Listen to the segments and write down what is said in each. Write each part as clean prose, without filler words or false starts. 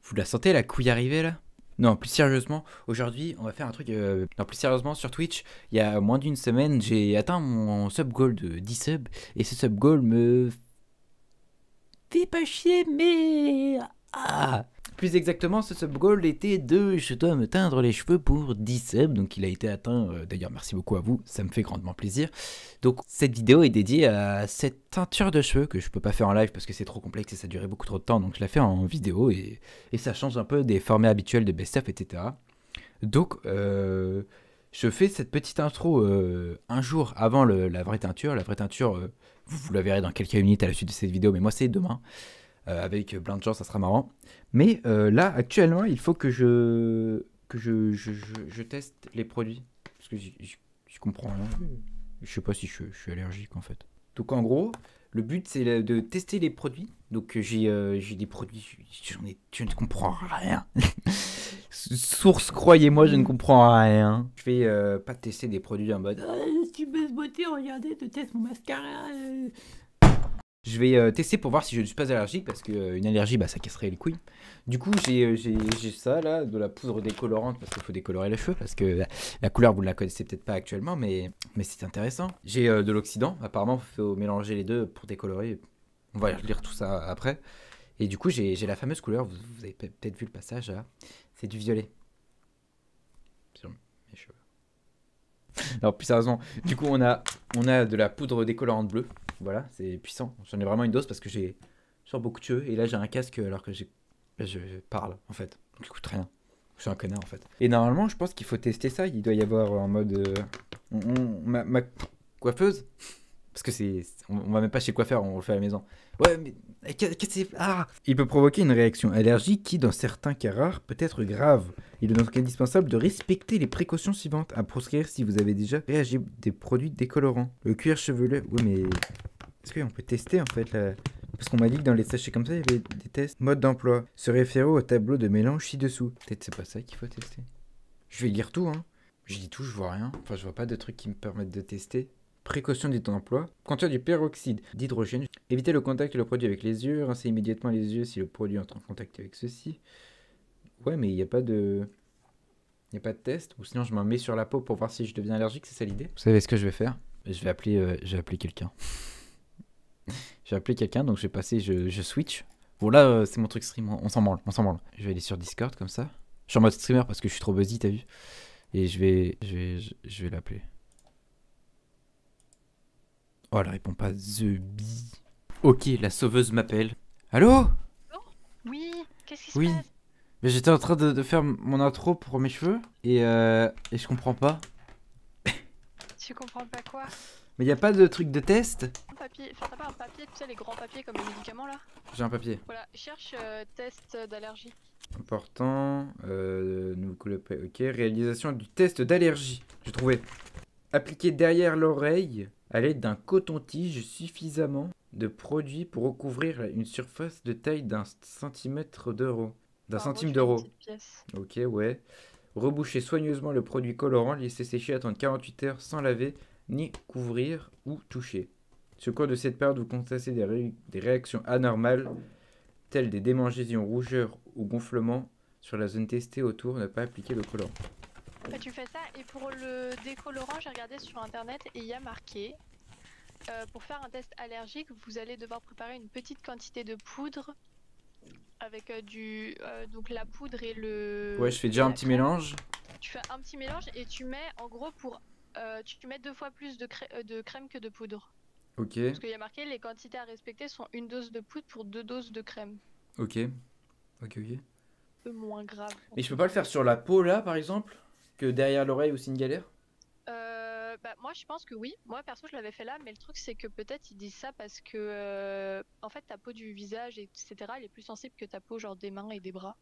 Vous la sentez la couille arriver là? Non, plus sérieusement, aujourd'hui, on va faire un truc. Non, plus sérieusement, sur Twitch, il y a moins d'une semaine, j'ai atteint mon sub goal de 10 subs. Et ce sub goal me fait pas chier, mais. Ah! Plus exactement, ce sub goal était de je dois me teindre les cheveux pour 10 subs. Donc il a été atteint. D'ailleurs, merci beaucoup à vous, ça me fait grandement plaisir. Donc cette vidéo est dédiée à cette teinture de cheveux que je peux pas faire en live parce que c'est trop complexe et ça durait beaucoup trop de temps. Donc je la fais en vidéo et ça change un peu des formats habituels de best-of, etc. Donc je fais cette petite intro un jour avant la vraie teinture. La vraie teinture, vous la verrez dans quelques minutes à la suite de cette vidéo, mais moi c'est demain. Avec plein de gens, ça sera marrant. Mais là, actuellement, il faut que je teste les produits. Parce que je comprends rien. Je sais pas si je suis allergique en fait. Donc en gros, le but c'est de tester les produits. Donc j'ai des produits, je ne comprends rien. Source, croyez-moi, je ne comprends rien. Je vais pas tester des produits en mode tu baisses beauté, regardez, te teste mon mascara. Je vais tester pour voir si je ne suis pas allergique parce qu'une allergie, ça casserait les couilles. Du coup, j'ai ça là, de la poudre décolorante parce qu'il faut décolorer les cheveux parce que la couleur, vous ne la connaissez peut-être pas actuellement, mais c'est intéressant. J'ai de l'oxydant, apparemment, il faut mélanger les deux pour décolorer. On va lire tout ça après. Et du coup, j'ai la fameuse couleur, vous avez peut-être vu le passage là, c'est du violet. Sur mes cheveux. Alors, plus sérieusement, du coup, on a de la poudre décolorante bleue. Voilà, c'est puissant. J'en ai vraiment une dose parce que j'ai sur beaucoup de cheveux. Et là, j'ai un casque alors que je parle, en fait. Donc, il coûte rien. Je suis un connard, en fait. Et normalement, je pense qu'il faut tester ça. Il doit y avoir en mode... ma coiffeuse. Parce que on va même pas chez le coiffeur, on le fait à la maison. Ouais, mais... Il peut provoquer une réaction allergique qui, dans certains cas rares, peut être grave. Il est donc indispensable de respecter les précautions suivantes à proscrire si vous avez déjà réagi des produits décolorants. Le cuir chevelu... Oui, mais... Est-ce qu'on peut tester, en fait, là? Parce qu'on m'a dit que dans les sachets comme ça, il y avait des tests. Mode d'emploi. Se référer au tableau de mélange ci-dessous. Peut-être c'est pas ça qu'il faut tester. Je vais lire tout, hein. Je lis tout, je vois rien. Enfin, je vois pas de trucs qui me permettent de tester. Précaution du d'emploi. Contient du peroxyde d'hydrogène. Évitez le contact du produit avec les yeux. Rincez immédiatement les yeux si le produit entre en contact avec ceux-ci. Ouais, mais il n'y a pas de... Il n'y a pas de test. Ou sinon, je m'en mets sur la peau pour voir si je deviens allergique. C'est ça l'idée. Vous savez ce que je vais faire? Je vais appeler quelqu'un. Je vais appeler quelqu'un, donc je vais passer, je switch. Bon là, c'est mon truc stream, on s'en branle, Je vais aller sur Discord comme ça. Je suis en mode streamer parce que je suis trop busy, t'as vu? Et je vais l'appeler. Oh, elle répond pas, The Bee. Ok, la sauveuse m'appelle. Allô? Oui, qu'est-ce qui se Oui. passe? Mais j'étais en train de faire mon intro pour mes cheveux et je comprends pas. Tu comprends pas quoi? Mais y a pas de truc de test? Papier, enfin t'as pas un papier, tu sais les grands papiers comme les médicaments là? J'ai un papier. Voilà, cherche test d'allergie. Important. Ok, réalisation du test d'allergie. J'ai trouvé. Appliquer derrière l'oreille à l'aide d'un coton-tige suffisamment de produit pour recouvrir une surface de taille d'un centimètre d'euro. D'un centime d'euro. Ok, ouais. Reboucher soigneusement le produit colorant, laisser sécher, attendre 48 heures sans laver, ni couvrir ou toucher. Sur le cours de cette période, vous constatez des réactions anormales, telles des démangeaisons, rougeurs ou gonflements sur la zone testée autour, ne pas appliquer le colorant. Bah, tu fais ça, et pour le décolorant, j'ai regardé sur internet et il y a marqué pour faire un test allergique, vous allez devoir préparer une petite quantité de poudre avec donc la poudre et le... Ouais, je fais déjà un petit mélange. Tu fais un petit mélange et tu mets en gros tu mets 2 fois plus de crème que de poudre. Ok. Parce qu'il y a marqué les quantités à respecter sont 1 dose de poudre pour 2 doses de crème. Ok. Ok. Un peu moins grave. Mais je peux pas le faire sur la peau là par exemple? Que derrière l'oreille aussi une galère? Bah moi je pense que oui. Moi perso je l'avais fait là, mais le truc c'est que peut-être ils disent ça parce que en fait ta peau du visage etc elle est plus sensible que ta peau genre des mains et des bras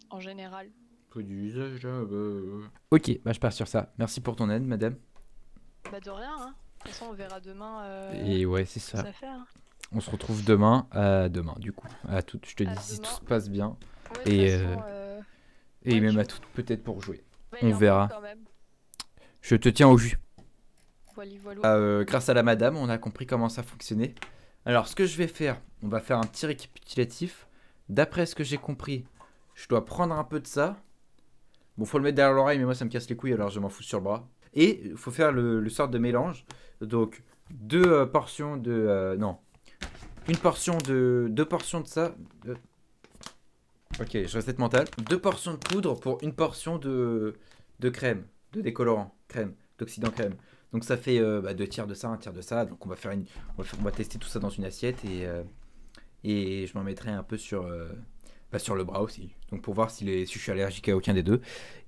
en général. Peau du visage là. Ok, bah je pars sur ça. Merci pour ton aide, madame. Bah de rien hein. De toute façon on verra demain. Et ouais c'est ça. Ça fait, hein. On se retrouve demain. Demain du coup. À toutes. Je te dis si tout se passe bien. Ouais, Et façon, et même à toutes peut-être pour jouer. Ouais, on verra. Quand même. Je te tiens au jus. Voilà. Grâce à la madame, on a compris comment ça fonctionnait. Alors, ce que je vais faire, on va faire un petit récapitulatif. D'après ce que j'ai compris, je dois prendre un peu de ça. Bon, faut le mettre derrière l'oreille, mais moi ça me casse les couilles, alors je m'en fous sur le bras. Et il faut faire le sort de mélange. Donc, deux portions de... non. Une portion de... Deux portions de ça. Ok, je recette mentale. 2 portions de poudre pour une portion de crème, de décolorant, crème, d'oxydant crème. Donc ça fait 2 tiers de ça, 1 tiers de ça. Donc on va tester tout ça dans une assiette et je m'en mettrai un peu sur le bras aussi. Donc pour voir si je suis allergique à aucun des deux.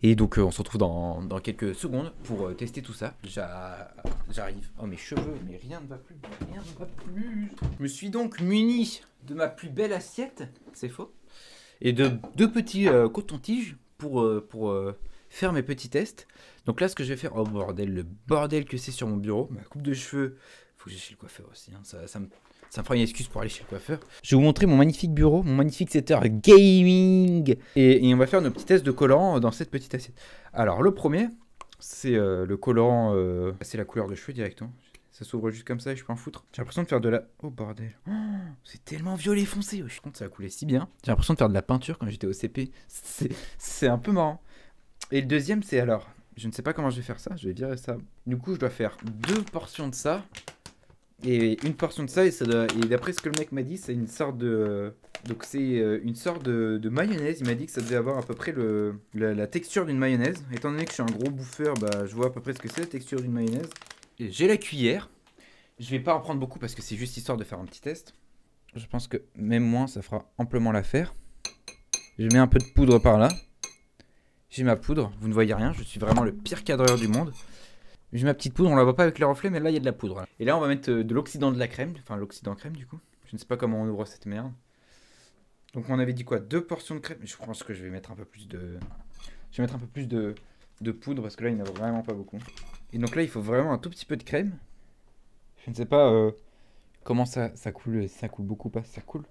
Et donc on se retrouve dans quelques secondes pour tester tout ça. J'arrive. Oh mes cheveux, mais rien ne va plus. Rien ne va plus. Je me suis donc muni de ma plus belle assiette. C'est faux. Et de 2 petits cotons-tiges pour faire mes petits tests. Donc là, ce que je vais faire... Oh bordel, le bordel que c'est sur mon bureau. Ma coupe de cheveux. Faut que j'aille chez le coiffeur aussi. Hein. Ça me fera une excuse pour aller chez le coiffeur. Je vais vous montrer mon magnifique bureau, mon magnifique setup gaming. Et on va faire nos petits tests de colorant dans cette petite assiette. Alors, le premier, c'est le colorant... c'est la couleur de cheveux directement. Ça s'ouvre juste comme ça et je peux en foutre. J'ai l'impression de faire de la... Oh bordel. Oh, c'est tellement violet foncé. Oh, je suis content, ça a coulé si bien. J'ai l'impression de faire de la peinture quand j'étais au CP. C'est un peu marrant. Et le deuxième, c'est alors... Je ne sais pas comment je vais faire ça. Je vais virer ça. Du coup, je dois faire 2 portions de ça. Et une portion de ça. Et d'après ce que le mec m'a dit, c'est une sorte de... Donc c'est une sorte de mayonnaise. Il m'a dit que ça devait avoir à peu près la texture d'une mayonnaise. Étant donné que je suis un gros bouffeur, bah, je vois à peu près ce que c'est la texture d'une mayonnaise. J'ai la cuillère. Je vais pas en prendre beaucoup parce que c'est juste histoire de faire un petit test. Je pense que même moins, ça fera amplement l'affaire. Je mets un peu de poudre par là. J'ai ma poudre. Vous ne voyez rien. Je suis vraiment le pire cadreur du monde. J'ai ma petite poudre. On la voit pas avec les reflets, mais là, il y a de la poudre. Et là, on va mettre de l'oxydant de la crème. Enfin, l'oxydant crème, du coup. Je ne sais pas comment on ouvre cette merde. Donc, on avait dit quoi? 2 portions de crème. Je pense que je vais mettre un peu plus de... Je vais mettre un peu plus de poudre parce que là, il n'y en a vraiment pas beaucoup. Et donc là, il faut vraiment un tout petit peu de crème. Je ne sais pas comment ça coule. Ça coule beaucoup pas. Ça coule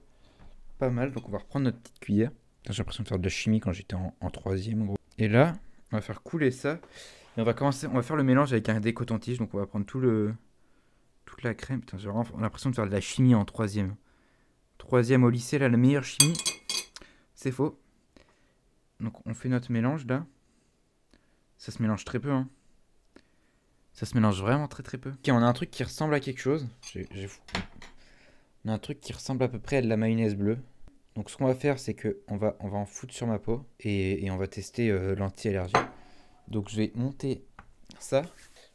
pas mal. Donc on va reprendre notre petite cuillère. J'ai l'impression de faire de la chimie quand j'étais en 3e, gros. Et là, on va faire couler ça. Et on va faire le mélange avec un décoton-tige. Donc on va prendre toute la crème. Putain, j'ai vraiment l'impression de faire de la chimie en 3e. 3e au lycée, là, la meilleure chimie. C'est faux. Donc on fait notre mélange là. Ça se mélange très peu, hein. Ça se mélange vraiment très très peu. Ok, on a un truc qui ressemble à quelque chose. On a un truc qui ressemble à peu près à de la mayonnaise bleue. Donc ce qu'on va faire, c'est qu'on va en foutre sur ma peau. Et on va tester l'anti-allergie. Donc je vais monter ça. Je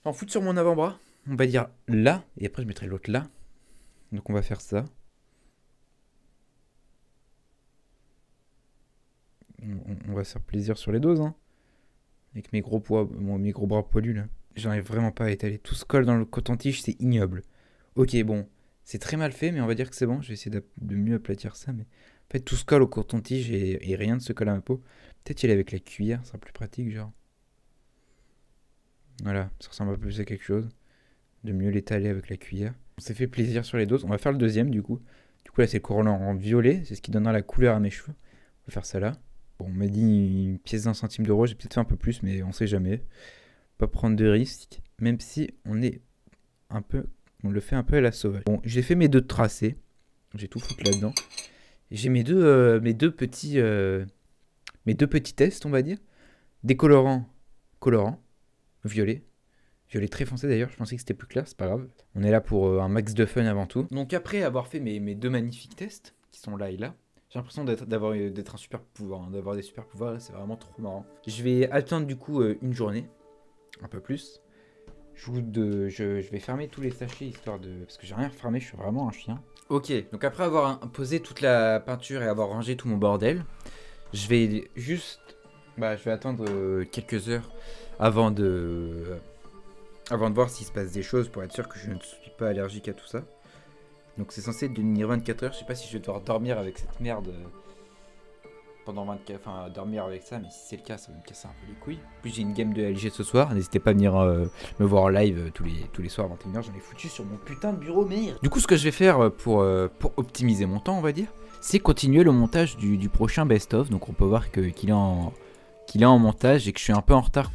vais en foutre sur mon avant-bras. On va dire là. Et après je mettrai l'autre là. Donc on va faire ça. On va se faire plaisir sur les doses, hein. Avec mes gros bras poilus là. J'arrive vraiment pas à étaler. Tout se colle dans le coton-tige, c'est ignoble. Ok, bon, c'est très mal fait, mais on va dire que c'est bon. Je vais essayer de mieux aplatir ça. Mais en fait, tout se colle au coton-tige et rien ne se colle à ma peau. Peut-être y aller avec la cuillère, ça sera plus pratique, genre. Voilà, ça ressemble un peu plus à quelque chose. De mieux l'étaler avec la cuillère. On s'est fait plaisir sur les doses. On va faire le deuxième, du coup. Du coup, là, c'est le colorant en violet. C'est ce qui donnera la couleur à mes cheveux. On va faire ça là. Bon, on m'a dit une pièce d'1 centime d'euro. J'ai peut-être fait un peu plus, mais on sait jamais. Pas prendre de risques, même si on le fait un peu à la sauvage. Bon, j'ai fait mes 2 tracés, j'ai tout foutu là-dedans. J'ai mes deux petits tests, on va dire. Décolorant, colorant, violet très foncé d'ailleurs. Je pensais que c'était plus clair, c'est pas grave. On est là pour un max de fun avant tout. Donc après avoir fait mes 2 magnifiques tests, qui sont là et là, j'ai l'impression d'être un super pouvoir, hein, d'avoir des super pouvoirs. C'est vraiment trop marrant. Je vais attendre du coup une journée. Un peu plus. Je vais fermer tous les sachets histoire de... Parce que j'ai rien refermé, je suis vraiment un chien. Ok, donc après avoir posé toute la peinture et avoir rangé tout mon bordel, je vais juste... je vais attendre quelques heures avant de voir s'il se passe des choses pour être sûr que je ne suis pas allergique à tout ça. Donc c'est censé devenir 24 heures, je sais pas si je vais devoir dormir avec cette merde... pendant 24, enfin dormir avec ça, mais si c'est le cas, ça va me casser un peu les couilles. En plus, j'ai une game de LG ce soir, n'hésitez pas à venir me voir en live tous les soirs à 21h, j'en ai foutu sur mon putain de bureau, merde. Du coup, ce que je vais faire pour optimiser mon temps, on va dire, c'est continuer le montage du prochain best-of. Donc on peut voir qu'il est en montage et que je suis un peu en retard